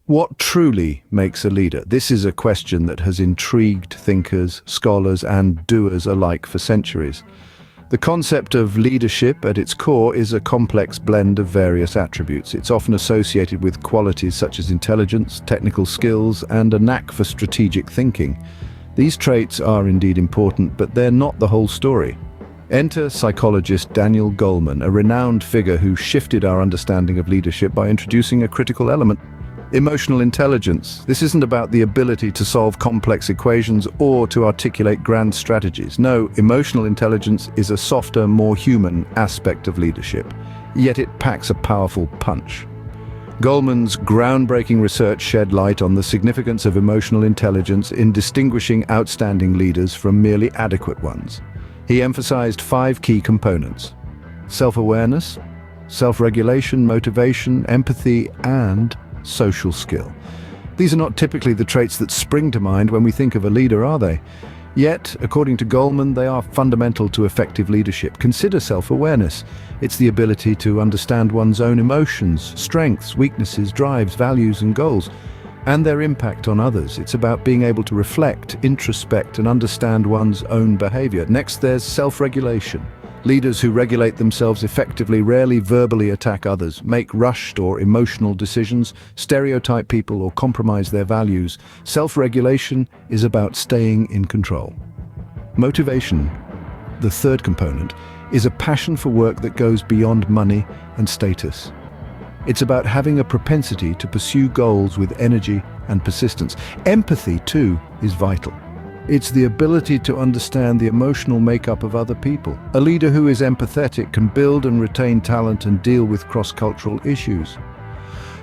What truly makes a leader? This is a question that has intrigued thinkers, scholars, and doers alike for centuries. The concept of leadership at its core is a complex blend of various attributes. It's often associated with qualities such as intelligence, technical skills, and a knack for strategic thinking. These traits are indeed important, but they're not the whole story. Enter psychologist Daniel Goleman, a renowned figure who shifted our understanding of leadership by introducing a critical element: emotional intelligence. This isn't about the ability to solve complex equations or to articulate grand strategies. No, emotional intelligence is a softer, more human aspect of leadership, yet it packs a powerful punch. Goleman's groundbreaking research shed light on the significance of emotional intelligence in distinguishing outstanding leaders from merely adequate ones. He emphasized 5 key components: self-awareness, self-regulation, motivation, empathy, and social skill. These are not typically the traits that spring to mind when we think of a leader, are they? Yet, according to Goleman, they are fundamental to effective leadership. Consider self-awareness. It's the ability to understand one's own emotions, strengths, weaknesses, drives, values, and goals, and their impact on others. It's about being able to reflect, introspect, and understand one's own behavior. Next, there's self-regulation. Leaders who regulate themselves effectively rarely verbally attack others, make rushed or emotional decisions, stereotype people, or compromise their values. Self-regulation is about staying in control. Motivation, the third component, is a passion for work that goes beyond money and status. It's about having a propensity to pursue goals with energy and persistence. Empathy, too, is vital. It's the ability to understand the emotional makeup of other people. A leader who is empathetic can build and retain talent and deal with cross-cultural issues.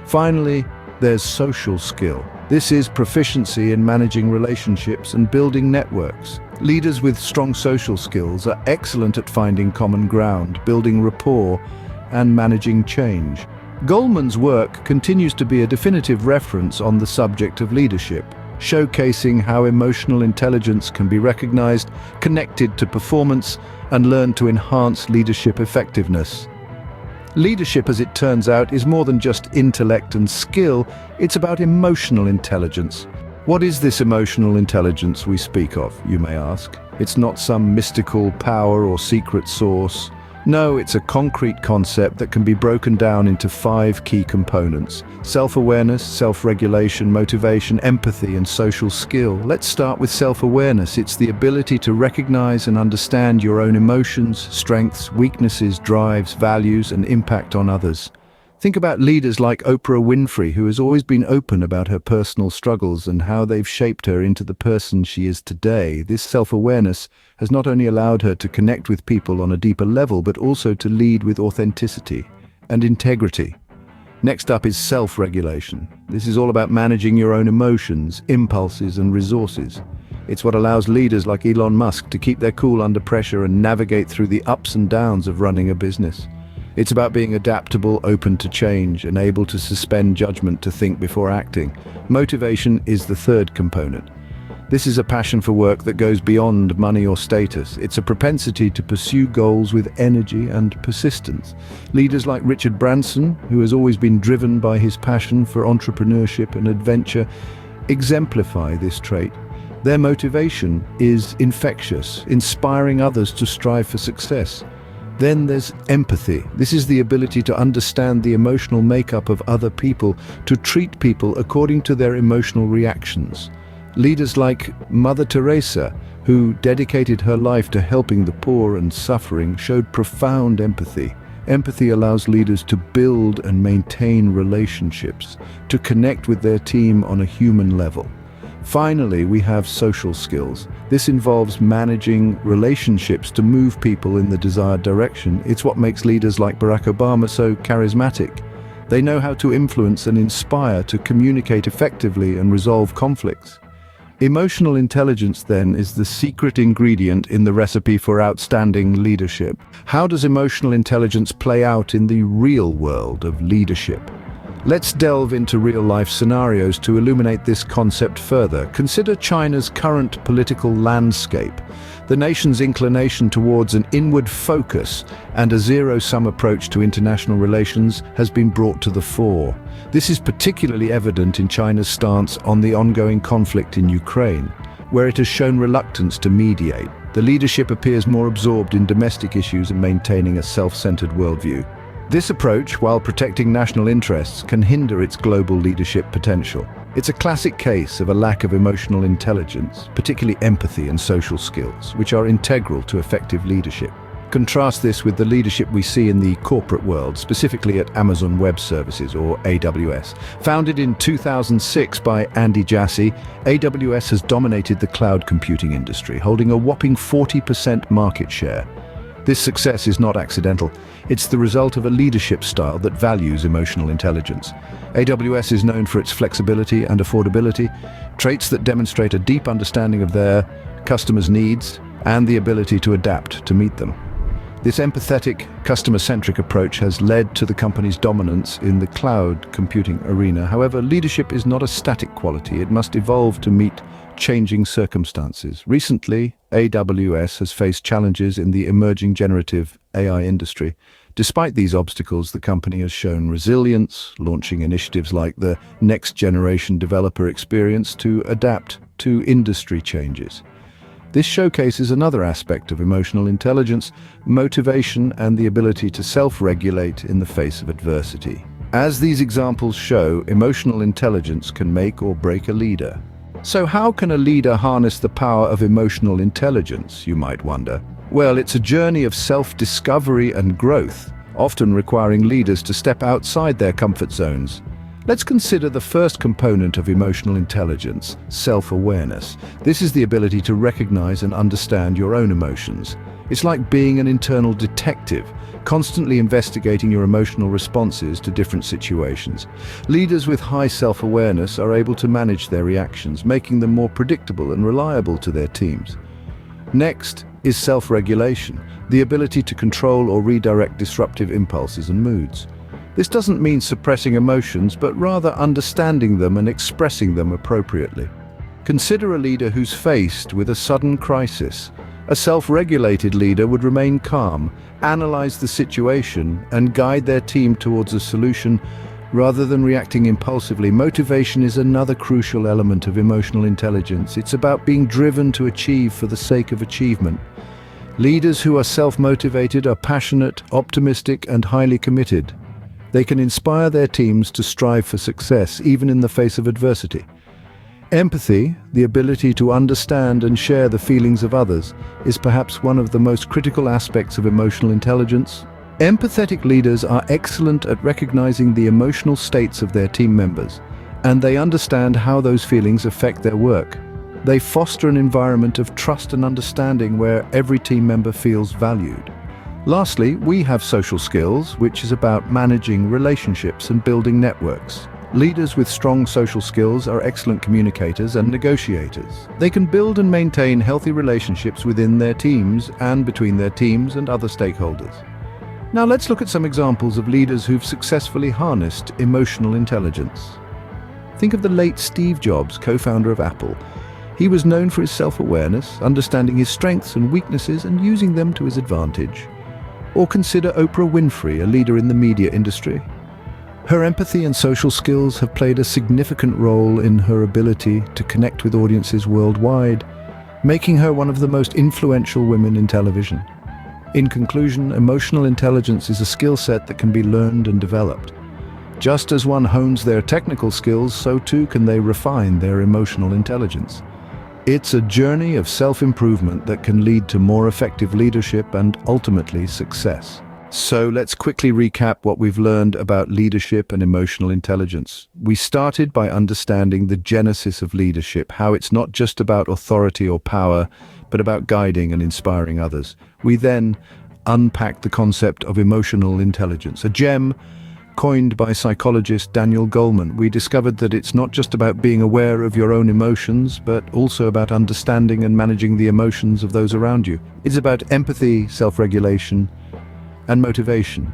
Finally, there's social skill. This is proficiency in managing relationships and building networks. Leaders with strong social skills are excellent at finding common ground, building rapport, and managing change. Goleman's work continues to be a definitive reference on the subject of leadership, showcasing how emotional intelligence can be recognized, connected to performance, and learned to enhance leadership effectiveness. Leadership, as it turns out, is more than just intellect and skill. It's about emotional intelligence. What is this emotional intelligence we speak of, you may ask? It's not some mystical power or secret source. No, it's a concrete concept that can be broken down into 5 key components: self-awareness, self-regulation, motivation, empathy, and social skill. Let's start with self-awareness. It's the ability to recognize and understand your own emotions, strengths, weaknesses, drives, values, and impact on others. Think about leaders like Oprah Winfrey, who has always been open about her personal struggles and how they've shaped her into the person she is today. This self-awareness has not only allowed her to connect with people on a deeper level, but also to lead with authenticity and integrity. Next up is self-regulation. This is all about managing your own emotions, impulses, and resources. It's what allows leaders like Elon Musk to keep their cool under pressure and navigate through the ups and downs of running a business. It's about being adaptable, open to change, and able to suspend judgment to think before acting. Motivation is the third component. This is a passion for work that goes beyond money or status. It's a propensity to pursue goals with energy and persistence. Leaders like Richard Branson, who has always been driven by his passion for entrepreneurship and adventure, exemplify this trait. Their motivation is infectious, inspiring others to strive for success. Then there's empathy. This is the ability to understand the emotional makeup of other people, to treat people according to their emotional reactions. Leaders like Mother Teresa, who dedicated her life to helping the poor and suffering, showed profound empathy. Empathy allows leaders to build and maintain relationships, to connect with their team on a human level. Finally, we have social skills. This involves managing relationships to move people in the desired direction. It's what makes leaders like Barack Obama so charismatic. They know how to influence and inspire, to communicate effectively and resolve conflicts. Emotional intelligence, then, is the secret ingredient in the recipe for outstanding leadership. How does emotional intelligence play out in the real world of leadership? Let's delve into real-life scenarios to illuminate this concept further. Consider China's current political landscape. The nation's inclination towards an inward focus and a zero-sum approach to international relations has been brought to the fore. This is particularly evident in China's stance on the ongoing conflict in Ukraine, where it has shown reluctance to mediate. The leadership appears more absorbed in domestic issues and maintaining a self-centered worldview. This approach, while protecting national interests, can hinder its global leadership potential. It's a classic case of a lack of emotional intelligence, particularly empathy and social skills, which are integral to effective leadership. Contrast this with the leadership we see in the corporate world, specifically at Amazon Web Services, or AWS. Founded in 2006 by Andy Jassy, AWS has dominated the cloud computing industry, holding a whopping 40% market share. This success is not accidental. It's the result of a leadership style that values emotional intelligence. AWS is known for its flexibility and affordability, traits that demonstrate a deep understanding of their customers' needs and the ability to adapt to meet them. This empathetic, customer-centric approach has led to the company's dominance in the cloud computing arena. However, leadership is not a static quality. It must evolve to meet changing circumstances. Recently, AWS has faced challenges in the emerging generative AI industry. Despite these obstacles, the company has shown resilience, launching initiatives like the Next Generation Developer Experience to adapt to industry changes. This showcases another aspect of emotional intelligence, motivation, and the ability to self-regulate in the face of adversity. As these examples show, emotional intelligence can make or break a leader. So how can a leader harness the power of emotional intelligence, you might wonder? Well, it's a journey of self-discovery and growth, often requiring leaders to step outside their comfort zones. Let's consider the first component of emotional intelligence, self-awareness. This is the ability to recognize and understand your own emotions. It's like being an internal detective, constantly investigating your emotional responses to different situations. Leaders with high self-awareness are able to manage their reactions, making them more predictable and reliable to their teams. Next is self-regulation, the ability to control or redirect disruptive impulses and moods. This doesn't mean suppressing emotions, but rather understanding them and expressing them appropriately. Consider a leader who's faced with a sudden crisis. A self-regulated leader would remain calm, analyze the situation, and guide their team towards a solution rather than reacting impulsively. Motivation is another crucial element of emotional intelligence. It's about being driven to achieve for the sake of achievement. Leaders who are self-motivated are passionate, optimistic, and highly committed. They can inspire their teams to strive for success, even in the face of adversity. Empathy, the ability to understand and share the feelings of others, is perhaps one of the most critical aspects of emotional intelligence. Empathetic leaders are excellent at recognizing the emotional states of their team members, and they understand how those feelings affect their work. They foster an environment of trust and understanding where every team member feels valued. Lastly, we have social skills, which is about managing relationships and building networks. Leaders with strong social skills are excellent communicators and negotiators. They can build and maintain healthy relationships within their teams and between their teams and other stakeholders. Now let's look at some examples of leaders who've successfully harnessed emotional intelligence. Think of the late Steve Jobs, co-founder of Apple. He was known for his self-awareness, understanding his strengths and weaknesses and using them to his advantage. Or consider Oprah Winfrey, a leader in the media industry. Her empathy and social skills have played a significant role in her ability to connect with audiences worldwide, making her one of the most influential women in television. In conclusion, emotional intelligence is a skill set that can be learned and developed. Just as one hones their technical skills, so too can they refine their emotional intelligence. It's a journey of self-improvement that can lead to more effective leadership and ultimately success. So let's quickly recap what we've learned about leadership and emotional intelligence. We started by understanding the genesis of leadership, how it's not just about authority or power, but about guiding and inspiring others. We then unpacked the concept of emotional intelligence, a gem coined by psychologist Daniel Goleman. We discovered that it's not just about being aware of your own emotions, but also about understanding and managing the emotions of those around you. It's about empathy, self-regulation, and motivation.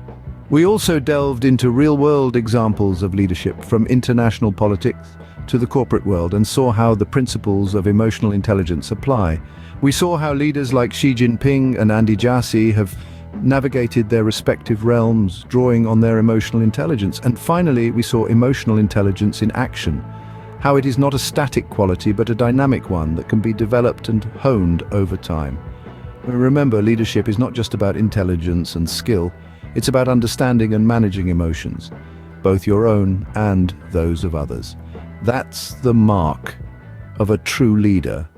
We also delved into real-world examples of leadership from international politics to the corporate world and saw how the principles of emotional intelligence apply. We saw how leaders like Xi Jinping and Andy Jassy have navigated their respective realms, drawing on their emotional intelligence. And finally, we saw emotional intelligence in action, how it is not a static quality but a dynamic one that can be developed and honed over time. Remember, leadership is not just about intelligence and skill, it's about understanding and managing emotions, both your own and those of others. That's the mark of a true leader,